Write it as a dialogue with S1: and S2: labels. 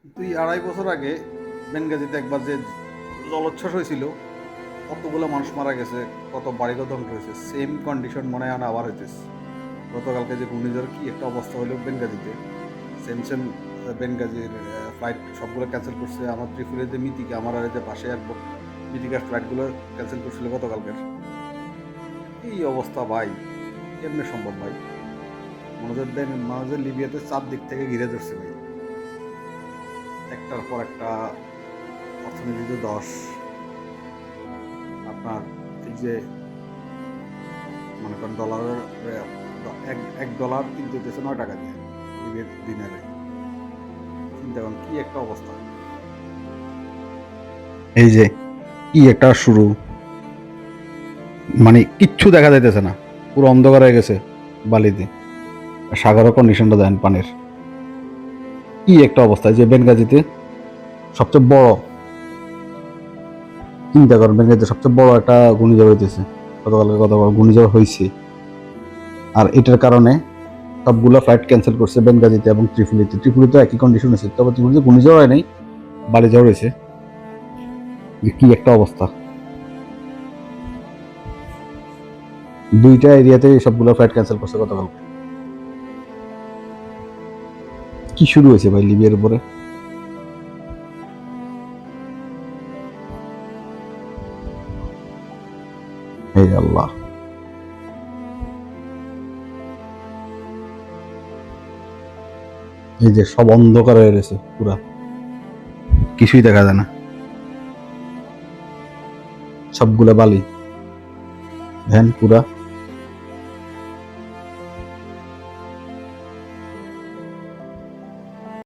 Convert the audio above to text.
S1: 2-2.5 বছর আগে বেনগাজিতে একবার যে জলোচ্ছ্বাস হয়েছিল, কতগুলো মানুষ মারা গেছে, কত বাড়িঘর ধ্বংস হয়েছে, সেম কন্ডিশন মনে হয় না আবার হইতেছে। গতকালকে যে ঘূর্ণিঝড় কি একটা অবস্থা হলো বেনগাজিতে, সেম সেম বেনগাজির ফ্লাইট সবগুলো ক্যান্সেল করছে। আমার ত্রিপুরের যে মিতিকা, আমার আর এই যে পাশে এয়ারপোর্ট, মিতিকার ফ্লাইটগুলো ক্যান্সেল করছিল গতকালকের। এই অবস্থা ভাই, কেমনে সম্ভব ভাই? মনে হয় লিবিয়াতে চার দিক থেকে ঘিরে ধরছে ভাই, একটার পর একটা অর্থনীতিতে ধস। আপনার এই যে মনে করেন ডলারের $1 কিনতে হইতেছে 9 টাকা দিয়ে, লিবিয়ার দিনারে। চিন্তা করেন কি একটা অবস্থা। এই যে কি একটা শুরু, মানে কিচ্ছু দেখা যাইতেছে না, পুরো অন্ধকার হয়ে গেছে বালিতে। সাগরের কন্ডিশনটা দেন পানির, কি একটা অবস্থা। এই যে বেনগাজিতে সবচেয়ে বড়, চিন্তা করেন বেনগাজিতে সবচেয়ে বড় একটা ঘূর্ণিঝড় হইতেছে। গতকাল ঘূর্ণিঝড় হয়েছে, আর এটার কারণে সবগুলো ফ্লাইট ক্যান্সেল করছে বেনগাজিতে এবং ত্রিপুলিতে। ত্রিপুলিতে একই কন্ডিশন আছে, তবে ত্রিপুলিতে ঘূর্ণিঝড় হয় নাই, বালি ঝড় হয়েছে। কি একটা অবস্থা, দুইটা এরিয়াতে সবগুলো ফ্লাইট ক্যান্সেল করছে গতকাল। কি শুরু হয়েছে ভাই লিবিয়ার উপরে? হে আল্লাহ, এই যে সব অন্ধকার হয়ে গেছে পুরা, কিছুই দেখা যায় না, সবগুলা বালি ভ্যান পুরা।